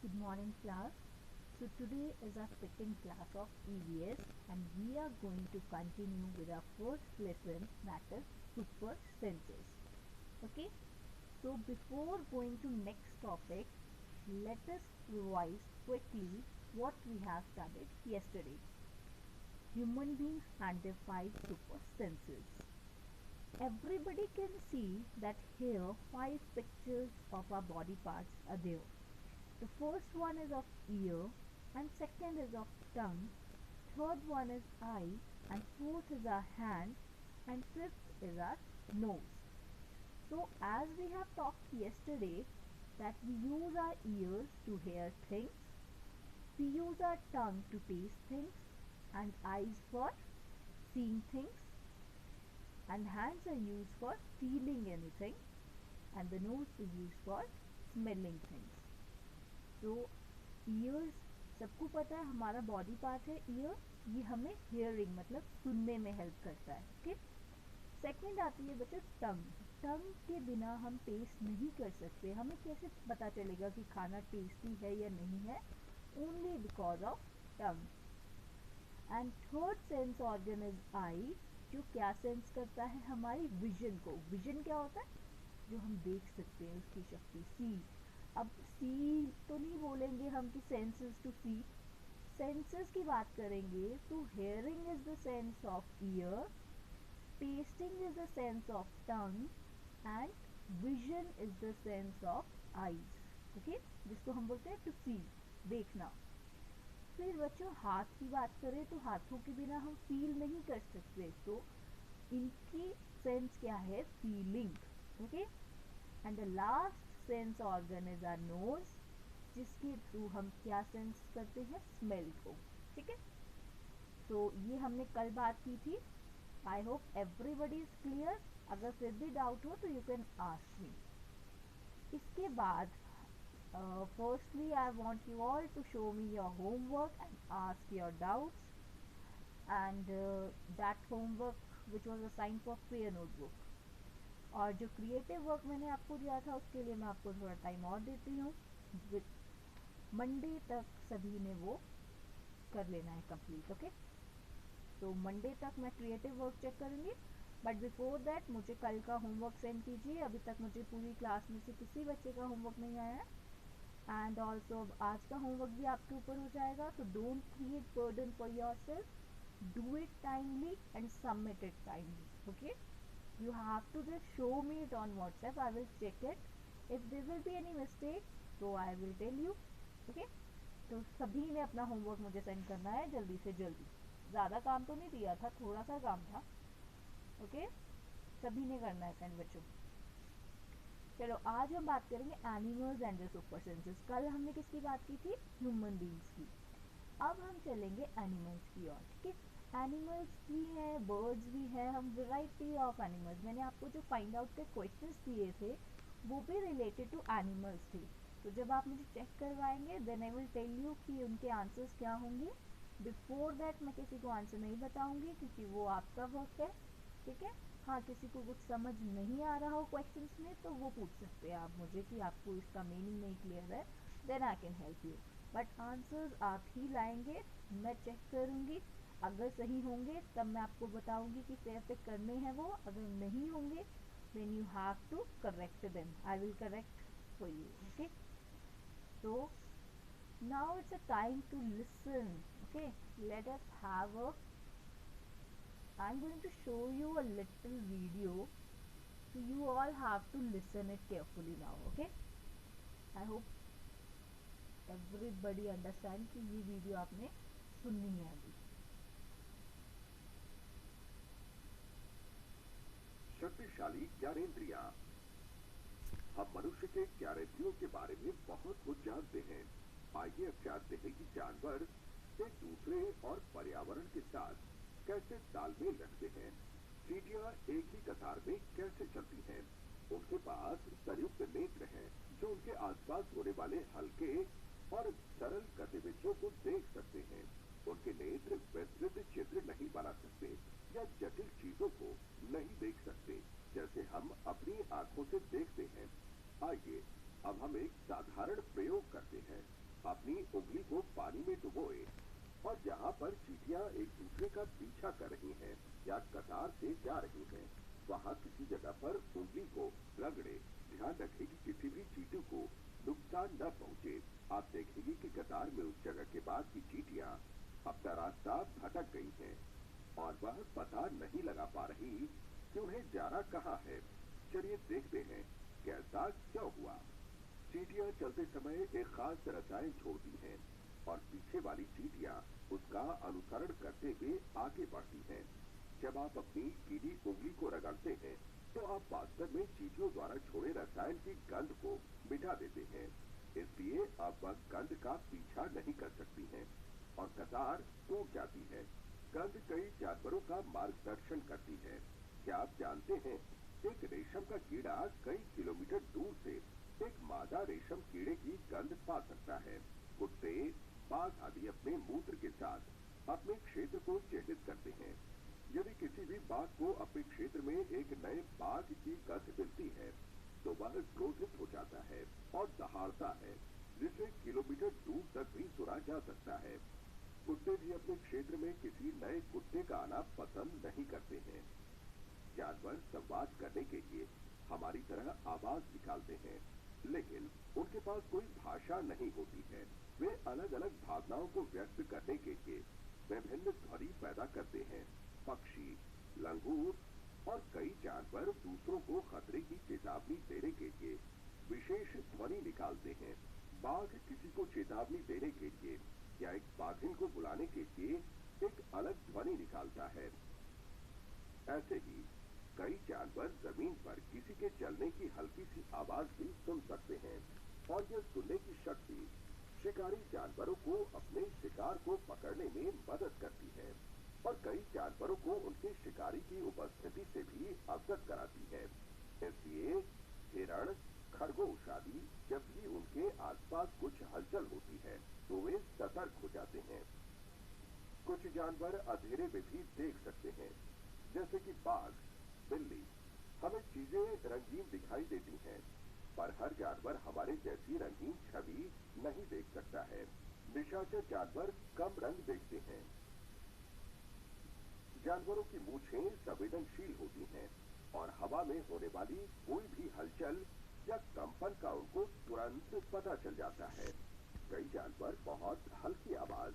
Good morning class. So today is our second class of EVS and we are going to continue with our first lesson, that is super senses. Okay. So before going to next topic, let us revise quickly what we have studied yesterday. Human beings and their 5 super senses. Everybody can see that here 5 pictures of our body parts are there. The first one is of ear and second is of tongue, third one is eye and fourth is our hand and fifth is our nose. So as we have talked yesterday that we use our ears to hear things, we use our tongue to taste things and eyes for seeing things and hands are used for feeling anything and the nose is used for smelling things. तो years सबको पता है हमारा body part है year, ये हमें hearing मतलब सुनने में हेल्प करता है. ओके. सेकंड आती है बच्चों टंग. टंग के बिना हम टेस्ट नहीं कर सकते. हमें कैसे पता चलेगा कि खाना टेस्टी है या नहीं है? Only because of tongue. And third sense organ is I, जो क्या सेंस करता है हमारी विजन को. विजन क्या होता है? जो हम देख सकते हैं उसकी शक्ति. सी. अब सी तो नहीं बोलेंगे हम कि सेंसेस टू सी. सेंसेस की बात करेंगे तो hearing is the sense of year, testing is the sense of tongue and vision is the sense of eyes. Okay, जिसको हम बोलते हैं टू सी, देखना. फिर बच्चों हाथ की बात करें तो हाथों के बिना हम फील नहीं कर सकते, तो इनकी सेंस क्या है? Feeling. Okay. And the last sense organ is our nose, जिसके थ्रू हम क्या सेंस करते हैं? स्मेल को. ठीक है. तो ये हमने कल बात की थी. I hope everybody is clear. अगर फिर भी डाउट हो तो यू कैन आस्क मी. इसके बाद firstly I want you all to show me your homework and ask your doubts and that homework which was assigned for pair notebook. और जो creative work मैंने आपको दिया था उसके लिए मैं आपको थोड़ा टाइम और देती हूँ. मंडे तक सभी ने वो कर लेना है कंप्लीट. ओके. तो मंडे तक मैं क्रिएटिव वर्क चेक करूँगी, बट बिफोर दैट मुझे कल का होमवर्क सेंड कीजिए. अभी तक मुझे पूरी क्लास में से किसी बच्चे का होमवर्क नहीं आया है. एंड ऑल्सो आज का होमवर्क भी आपके ऊपर हो जाएगा, तो don't create burden for your self. Do it timely and submit it timely. Okay. You have to just show me it on WhatsApp. I will check it. If there will be any mistake, so I will tell you. Okay? तो सभी ने अपना homework मुझे send करना है जल्दी से जल्दी. ज़्यादा काम तो नहीं दिया था, थोड़ा सा काम था. ओके. सभी ने करना है सेंड बच्चों. चलो आज हम बात करेंगे animals and the super senses. कल हमने किसकी बात की थी? ह्यूमन बींग्स की. अब हम चलेंगे एनिमल्स की ओर. ठीक है. एनिमल्स भी हैं, बर्ड्स भी हैं, हम वेराइटी ऑफ एनिमल्स. मैंने आपको जो फाइंड आउट के क्वेश्चंस दिए थे वो भी रिलेटेड टू एनिमल्स थे. तो जब आप मुझे चेक करवाएंगे then I will tell you कि उनके आंसर्स क्या होंगे. बिफोर दैट मैं किसी को आंसर नहीं बताऊंगी क्योंकि वो आपका वर्क है. ठीक है. हाँ, किसी को कुछ समझ नहीं आ रहा हो क्वेश्चंस में तो वो पूछ सकते हैं आप मुझे कि आपको इसका मीनिंग नहीं क्लियर है, then I can help you. But answers आप ही लाएंगे, मैं चेक करूँगी. अगर सही होंगे तब मैं आपको बताऊंगी कि कैसे करने हैं वो. अगर नहीं होंगे then you have to correct them. I will correct for you. Okay. So now it's a time to listen. Okay. Let us have a. I'm going to show you a little video. So you all have to listen it carefully now. Okay. I hope everybody understand कि ये video आपने सुननी है अभी. शक्तिशाली ज्ञानेंद्रियां. हम मनुष्य के ज्ञानेंद्रियों के बारे में बहुत कुछ जानते हैं. आइए अब जानते हैं कि जानवर एक दूसरे और पर्यावरण के साथ कैसे तालमेल रखते हैं. चींटियां एक ही कतार में कैसे चलती हैं. उनके पास संयुक्त नेत्र हैं जो उनके आसपास होने वाले हल्के और सरल गतिविधियों को देख सकते हैं. उनके नेत्र विस्तृत चित्र नहीं बना सकते या जटिल चीजों को नहीं देख सकते जैसे हम अपनी आंखों से देखते हैं. आइए अब हम एक साधारण प्रयोग करते हैं. न पहुंचे, आप देखेंगे कि कतार में उस जगह के बाद की चींटियां अपना रास्ता भटक गई हैं और वह पता नहीं लगा पा रही कि उन्हें जाना कहाँ है। चलिए देखते हैं कि ऐसा क्यों हुआ। चींटियां चलते समय एक खास रसायन छोड़ती हैं और पीछे वाली चींटियां उसका अनुसरण करते हुए आगे बढ़ती हैं। जब आप अपनी गीली उंगली को रगड़ते हैं तो आप वास्तव में चींटियों द्वारा छोड़े रसायन की गंध को मिटा देते हैं, इसलिए अब वह गंध का पीछा नहीं कर सकती हैं और कतार टूट जाती है। गंध कई जानवरों का मार्गदर्शन करती है। क्या आप जानते हैं, एक रेशम का कीड़ा कई किलोमीटर दूर से एक मादा रेशम कीड़े की गंध पा सकता है। कुत्ते, बाघ आदि अपने मूत्र के साथ अपने क्षेत्र को चिन्हित करते हैं। यदि किसी भी बाघ को अपने क्षेत्र में एक नए बाघ की गंध मिलती है तो वह क्रोधित हो जाता है और दहाड़ता है, जिसे किलोमीटर दूर तक भी सुना जा सकता है। कुत्ते भी अपने क्षेत्र में किसी नए कुत्ते का आना पसंद नहीं करते हैं। जानवर संवाद करने के लिए हमारी तरह आवाज निकालते हैं, लेकिन उनके पास कोई भाषा नहीं होती है। वे अलग अलग भावनाओं को व्यक्त करने के लिए विभिन्न ध्वनि पैदा करते हैं। पक्षी, लंगूर और कई जानवर दूसरों को खतरे की चेतावनी देने के लिए विशेष ध्वनि निकालते हैं। बाघ किसी को चेतावनी देने के लिए या एक बाघिन को बुलाने के लिए एक अलग ध्वनि निकालता है। ऐसे ही कई जानवर जमीन पर किसी के चलने की हल्की सी आवाज भी सुन सकते हैं और यह सुनने की शक्ति शिकारी जानवरों को अपने शिकार को पकड़ने में मदद करती है और कई जानवरों को उनके शिकारी की उपस्थिति से भी अवगत कराती है। इसलिए हिरण, खरगोश आदि जब भी उनके आसपास कुछ हलचल होती है तो वे सतर्क हो जाते हैं। कुछ जानवर अंधेरे में भी देख सकते हैं, जैसे कि बाघ, बिल्ली। हमें चीजें रंगीन दिखाई देती हैं, पर हर जानवर हमारे जैसी रंगीन छवि नहीं देख सकता है। निशाचर जानवर कम रंग देखते हैं। जानवरों की मूछें संवेदनशील होती हैं और हवा में होने वाली कोई भी हलचल या कंपन का उनको तुरंत पता चल जाता है। कई जानवर बहुत हल्की आवाज,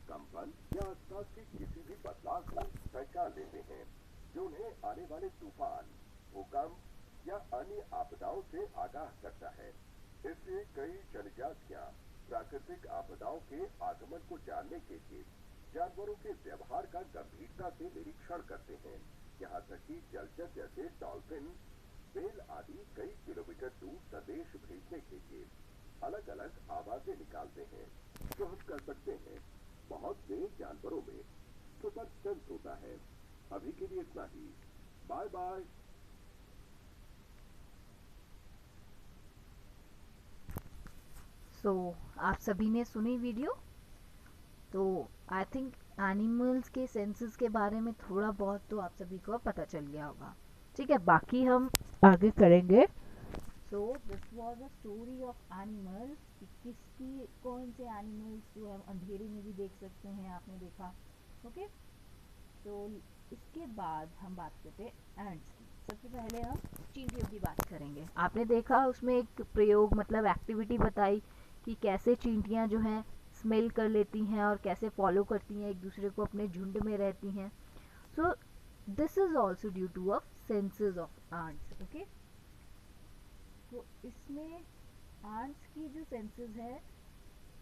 कंपन या आसपास के किसी भी बदलाव को पहचान लेते हैं, जो उन्हें आने वाले तूफान, भूकंप या अन्य आपदाओं से आगाह करता है। इसलिए कई जनजातियां प्राकृतिक आपदाओं के आगमन को जानने के लिए जानवरों के व्यवहार का गंभीरता से निरीक्षण करते हैं। यहाँ तक कि जलचर जैसे डॉल्फिन, व्हेल आदि कई किलोमीटर दूर संदेश भेजने के लिए अलग अलग आवाजें निकालते हैं, जो हम कर सकते हैं। बहुत से जानवरों में सुपर सेंस होता है। अभी के लिए इतना ही। Bye bye. आप सभी ने सुनी वीडियो, तो आई थिंक एनिमल्स के सेंसेस के बारे में थोड़ा बहुत तो आप सभी को पता चल गया होगा। ठीक है, बाकी हम आगे करेंगे। So this was a story of animals, किसकी कौन से एनिमल्स जो हम अंधेरे में भी देख सकते हैं, आपने देखा। ओके, तो इसके बाद हम बात करते हैं एंड्स की। सबसे पहले हम चींटियों की बात करेंगे। आपने देखा उसमें एक प्रयोग मतलब एक्टिविटी बताई कि कैसे चींटियां जो हैं स्मेल कर लेती हैं और कैसे फॉलो करती हैं, एक दूसरे को अपने झुंड में रहती हैं। So this is also due two of senses of ants. Okay, तो इसमें एंट्स की जो सेंसेस है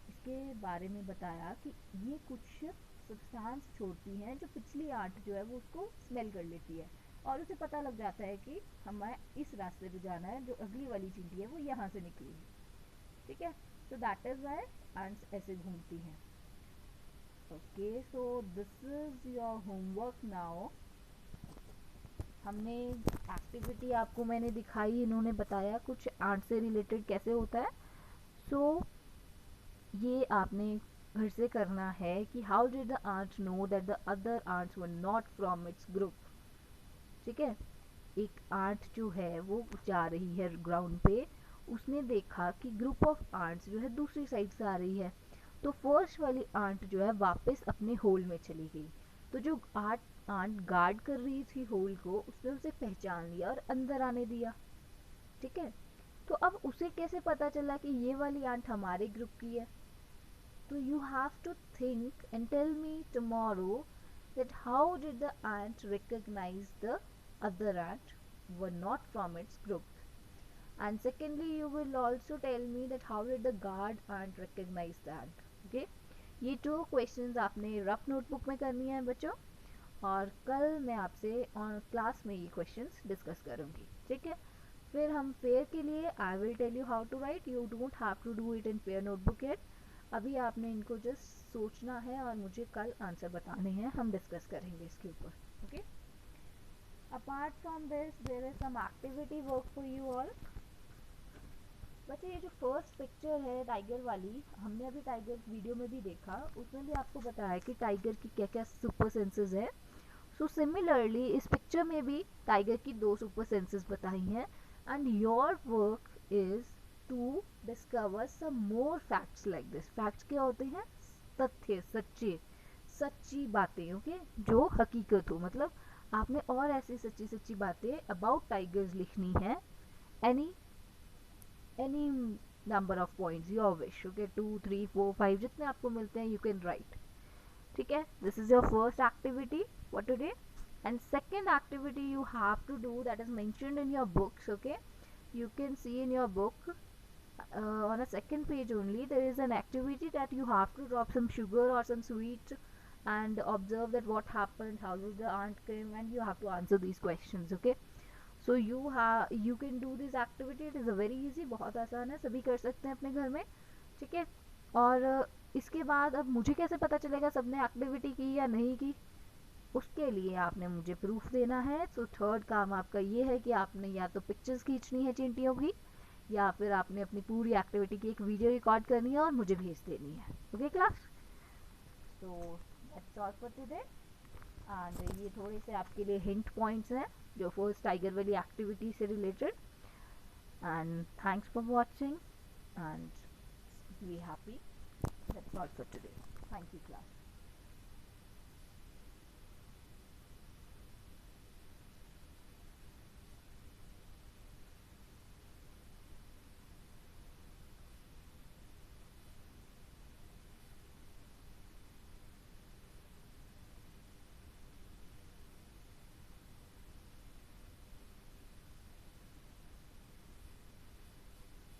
इसके बारे में बताया कि ये कुछ सब्सटेंस छोड़ती हैं जो पिछली आंट जो है वो उसको स्मेल कर लेती है और उसे पता लग जाता है कि हमें इस रास्ते पे जाना है, जो अगली वाली चींटी है वो यहाँ से निकली है। ठीक है, so that is why ants ऐसे घूमती हैं। Okay, so this is your homework now. हमने एक्टिविटी आपको मैंने दिखाई, इन्होंने बताया कुछ एंट से रिलेटेड कैसे होता है। सो ये आपने घर से करना है कि how did the ant know that the other ants were not from its group. ठीक है, एक आंट जो है वो जा रही है ग्राउंड पे, उसने देखा कि ग्रुप ऑफ आंट्स जो है दूसरी साइड से आ रही है, तो फर्स्ट वाली आंट जो है वापस अपने होल में चली गई। तो जो आंट गार्ड कर रही थी होल को, उसने उसे पहचान लिया और अंदर आने दिया। ठीक है, तो अब उसे कैसे पता चला कि ये वाली आंट हमारे ग्रुप की है? तो you have to think and tell me tomorrow that how did the ant recognize the other ant were not from its group. And secondly, you will also tell me that how did the guard ant recognize the ant. Okay, ये 2 questions आपने rough notebook में करनी है बच्चों, और कल मैं आपसे क्लास में ये क्वेश्चंस डिस्कस करूँगी, ठीक है? फिर हम फेयर के लिए I will tell you how to write, you don't have to do it in fair notebook yet. अभी आपने इनको जस्ट सोचना है और मुझे कल आंसर बताने हैं, हम डिस्कस करेंगे इसके ऊपर। Okay, apart from this there is some activity work for you all. बच्चे ये जो फर्स्ट पिक्चर है टाइगर वाली, हमने अभी टाइगर वीडियो में भी देखा, उसमें भी आपको बताया कि टाइगर की क्या क्या सुपर सेंसेस है। सो सिमिलरली इस पिक्चर में भी टाइगर की 2 सुपर सेंसेस बताई हैं, and your work is to discover some more facts like this. Facts क्या होते हैं? तथ्य, सच्ची बातें, ओके, जो हकीकत हो, मतलब आपने और ऐसी सच्ची सच्ची बातें अबाउट टाइगर्स लिखनी है। Any number of points your wish, okay, 2 3 4 5 जितने आपको मिलते हैं यू कैन राइट, ठीक है? This is your first activity for today. And second activity you have to do, that is mentioned in your books, okay, you can see in your book on a second page only, there is an activity that you have to drop some sugar or some sweet and observe that what happened, how did the ant came, and you have to answer these questions, okay? So you can do this activity, it is a very easy, बहुत आसान है, सभी कर सकते हैं अपने घर में, ठीक है? और इसके बाद अब मुझे कैसे पता चलेगा सबने एक्टिविटी की या नहीं की? उसके लिए आपने मुझे प्रूफ देना है। सो थर्ड काम आपका ये है कि आपने या तो पिक्चर्स खींचनी है चींटियों की, या फिर आपने अपनी पूरी एक्टिविटी की एक वीडियो रिकॉर्ड करनी है और मुझे भेज देनी है। Okay class, so that's all for today. And ये थोड़े से आपके लिए हिंट पॉइंट्स हैं जो फर्स्ट टाइगर वाली एक्टिविटी से related. And thanks for watching and be happy. That's all for today. Thank you class.